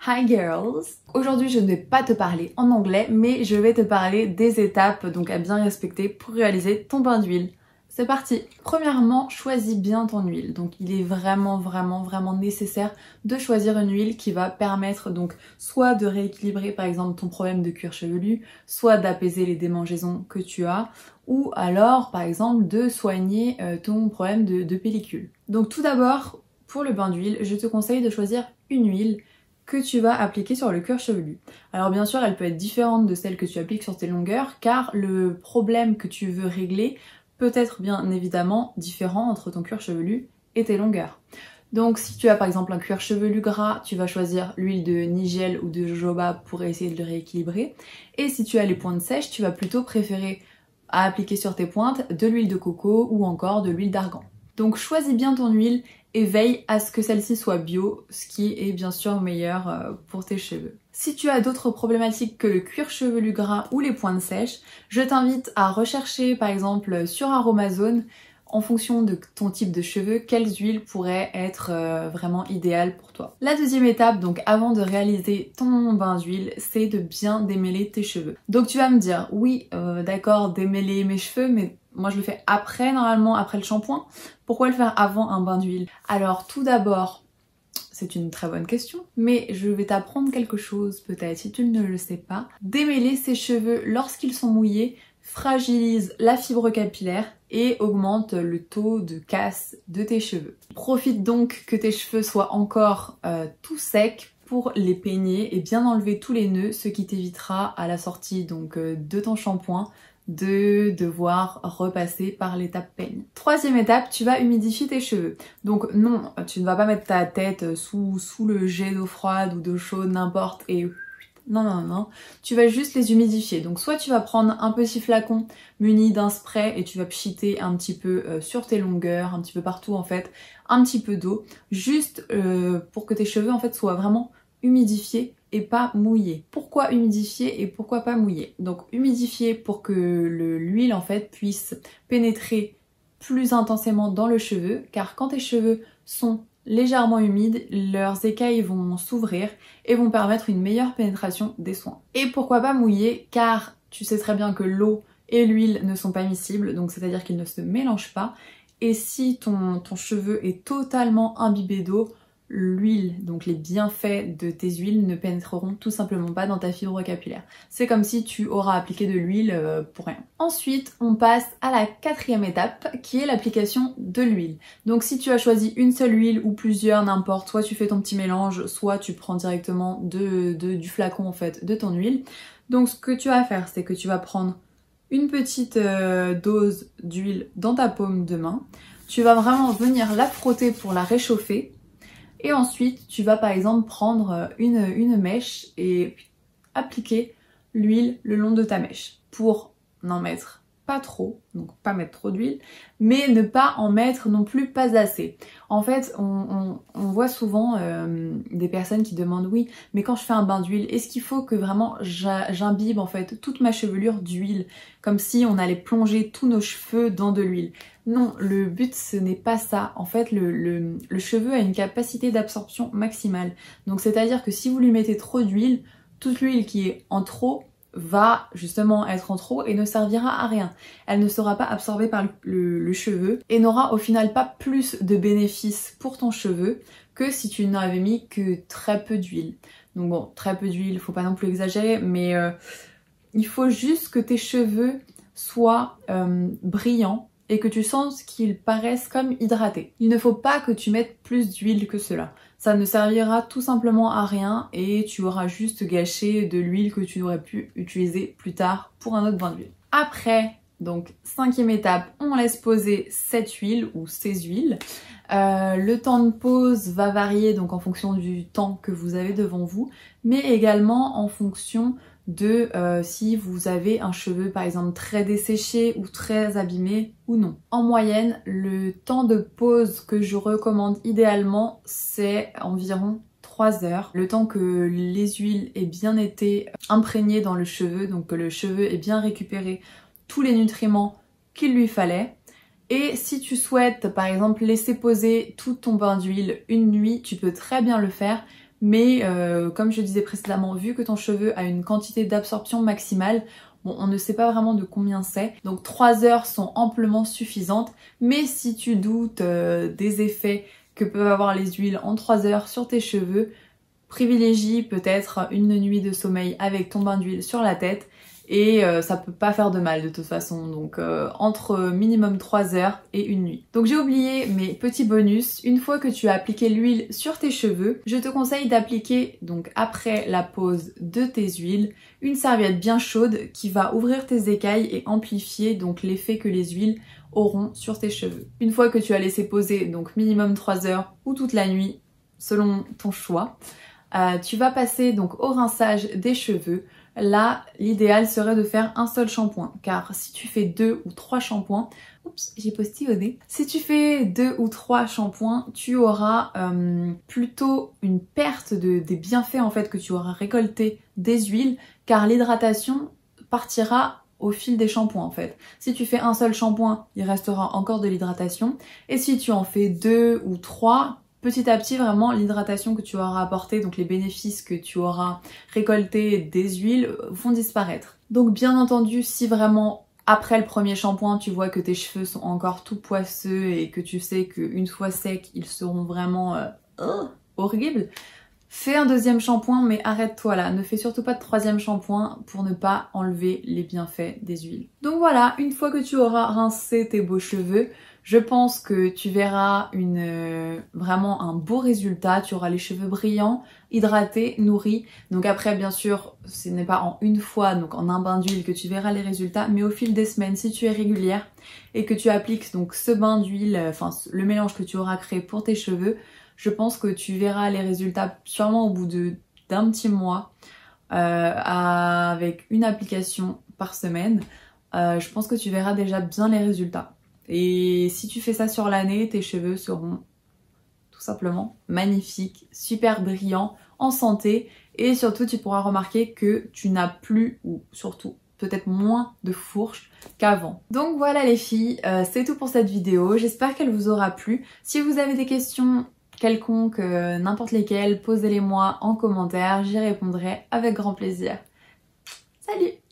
Hi girls! Aujourd'hui je ne vais pas te parler en anglais mais je vais te parler des étapes donc à bien respecter pour réaliser ton bain d'huile. C'est parti! Premièrement, choisis bien ton huile. Donc il est vraiment nécessaire de choisir une huile qui va permettre donc soit de rééquilibrer par exemple ton problème de cuir chevelu, soit d'apaiser les démangeaisons que tu as, ou alors par exemple de soigner ton problème de pellicule. Donc tout d'abord, pour le bain d'huile, je te conseille de choisir une huile que tu vas appliquer sur le cuir chevelu. Alors bien sûr, elle peut être différente de celle que tu appliques sur tes longueurs, car le problème que tu veux régler peut être bien évidemment différent entre ton cuir chevelu et tes longueurs. Donc si tu as par exemple un cuir chevelu gras, tu vas choisir l'huile de nigel ou de jojoba pour essayer de le rééquilibrer. Et si tu as les pointes sèches, tu vas plutôt préférer à appliquer sur tes pointes de l'huile de coco ou encore de l'huile d'argan. Donc choisis bien ton huile et veille à ce que celle-ci soit bio, ce qui est bien sûr meilleur pour tes cheveux. Si tu as d'autres problématiques que le cuir chevelu gras ou les pointes sèches, je t'invite à rechercher par exemple sur Aromazone, en fonction de ton type de cheveux, quelles huiles pourraient être vraiment idéales pour toi. La deuxième étape, donc avant de réaliser ton bain d'huile, c'est de bien démêler tes cheveux. Donc tu vas me dire, oui d'accord, démêler mes cheveux, mais moi je le fais après, normalement après le shampoing. Pourquoi le faire avant un bain d'huile? Alors tout d'abord, c'est une très bonne question, mais je vais t'apprendre quelque chose peut-être si tu ne le sais pas. Démêler ses cheveux lorsqu'ils sont mouillés fragilise la fibre capillaire et augmente le taux de casse de tes cheveux. Profite donc que tes cheveux soient encore tout secs pour les peigner et bien enlever tous les nœuds, ce qui t'évitera à la sortie donc de ton shampoing de devoir repasser par l'étape peigne. Troisième étape, tu vas humidifier tes cheveux. Donc non, tu ne vas pas mettre ta tête sous le jet d'eau froide ou d'eau chaude, n'importe, et non, tu vas juste les humidifier. Donc soit tu vas prendre un petit flacon muni d'un spray et tu vas pchiter un petit peu sur tes longueurs, un petit peu partout en fait, un petit peu d'eau, juste pour que tes cheveux en fait soient vraiment humidifiés et pas mouillés. Pourquoi humidifier et pourquoi pas mouiller? Donc humidifier pour que l'huile en fait puisse pénétrer plus intensément dans le cheveu, car quand tes cheveux sont légèrement humides, leurs écailles vont s'ouvrir et vont permettre une meilleure pénétration des soins. Et pourquoi pas mouiller? Car tu sais très bien que l'eau et l'huile ne sont pas miscibles, donc c'est-à-dire qu'ils ne se mélangent pas. Et si ton cheveu est totalement imbibé d'eau, l'huile, donc les bienfaits de tes huiles ne pénétreront tout simplement pas dans ta fibre capillaire. C'est comme si tu auras appliqué de l'huile pour rien. Ensuite, on passe à la quatrième étape qui est l'application de l'huile. Donc si tu as choisi une seule huile ou plusieurs, n'importe, soit tu fais ton petit mélange, soit tu prends directement du flacon en fait de ton huile. Donc ce que tu vas faire, c'est que tu vas prendre une petite dose d'huile dans ta paume de main. Tu vas vraiment venir la frotter pour la réchauffer. Et ensuite, tu vas par exemple prendre une mèche et appliquer l'huile le long de ta mèche pour n'en mettre pas trop, donc pas mettre trop d'huile, mais ne pas en mettre non plus pas assez. En fait, on voit souvent des personnes qui demandent oui, mais quand je fais un bain d'huile, est-ce qu'il faut que vraiment j'imbibe en fait toute ma chevelure d'huile, comme si on allait plonger tous nos cheveux dans de l'huile? Non, le but ce n'est pas ça. En fait, le cheveu a une capacité d'absorption maximale. Donc c'est-à-dire que si vous lui mettez trop d'huile, toute l'huile qui est en trop va justement être en trop et ne servira à rien. Elle ne sera pas absorbée par le cheveu et n'aura au final pas plus de bénéfices pour ton cheveu que si tu n'avais mis que très peu d'huile. Donc bon, très peu d'huile, faut pas non plus exagérer, mais il faut juste que tes cheveux soient brillants et que tu sens qu'ils paraissent comme hydratés. Il ne faut pas que tu mettes plus d'huile que cela. Ça ne servira tout simplement à rien et tu auras juste gâché de l'huile que tu aurais pu utiliser plus tard pour un autre bain d'huile. Après, donc cinquième étape, on laisse poser cette huile ou ces huiles. Le temps de pause va varier donc en fonction du temps que vous avez devant vous, mais également en fonction de si vous avez un cheveu par exemple très desséché ou très abîmé ou non. En moyenne, le temps de pause que je recommande idéalement, c'est environ 3 heures. Le temps que les huiles aient bien été imprégnées dans le cheveu, donc que le cheveu ait bien récupéré tous les nutriments qu'il lui fallait. Et si tu souhaites par exemple laisser poser tout ton bain d'huile une nuit, tu peux très bien le faire, mais comme je disais précédemment, vu que ton cheveu a une quantité d'absorption maximale, bon, on ne sait pas vraiment de combien c'est, donc 3 heures sont amplement suffisantes, mais si tu doutes des effets que peuvent avoir les huiles en 3 heures sur tes cheveux, privilégie peut-être une nuit de sommeil avec ton bain d'huile sur la tête et ça peut pas faire de mal de toute façon, donc entre minimum 3 heures et une nuit. Donc j'ai oublié mes petits bonus. Une fois que tu as appliqué l'huile sur tes cheveux, je te conseille d'appliquer, donc après la pose de tes huiles, une serviette bien chaude qui va ouvrir tes écailles et amplifier donc l'effet que les huiles auront sur tes cheveux. Une fois que tu as laissé poser donc minimum 3 heures ou toute la nuit selon ton choix, tu vas passer donc au rinçage des cheveux. Là, l'idéal serait de faire un seul shampoing, car si tu fais 2 ou 3 shampoings, oups, j'ai postillonné. Si tu fais 2 ou 3 shampoings, tu auras plutôt une perte des bienfaits en fait que tu auras récolté des huiles, car l'hydratation partira au fil des shampoings en fait. Si tu fais un seul shampoing, il restera encore de l'hydratation, et si tu en fais 2 ou 3, petit à petit, vraiment, l'hydratation que tu auras apportée, donc les bénéfices que tu auras récoltés des huiles vont disparaître. Donc bien entendu, si vraiment après le premier shampoing, tu vois que tes cheveux sont encore tout poisseux et que tu sais qu'une fois secs, ils seront vraiment horribles, fais un deuxième shampoing, mais arrête-toi là. Ne fais surtout pas de troisième shampoing pour ne pas enlever les bienfaits des huiles. Donc voilà, une fois que tu auras rincé tes beaux cheveux, je pense que tu verras vraiment un beau résultat. Tu auras les cheveux brillants, hydratés, nourris. Donc après, bien sûr, ce n'est pas en une fois, donc en un bain d'huile que tu verras les résultats, mais au fil des semaines, si tu es régulière et que tu appliques donc ce bain d'huile, enfin le mélange que tu auras créé pour tes cheveux, je pense que tu verras les résultats sûrement au bout d'un petit mois avec une application par semaine. Je pense que tu verras déjà bien les résultats. Et si tu fais ça sur l'année, tes cheveux seront tout simplement magnifiques, super brillants, en santé, et surtout tu pourras remarquer que tu n'as plus, ou surtout peut-être moins de fourches qu'avant. Donc voilà les filles, c'est tout pour cette vidéo, j'espère qu'elle vous aura plu. Si vous avez des questions quelconques, n'importe lesquelles, posez-les moi en commentaire, j'y répondrai avec grand plaisir. Salut!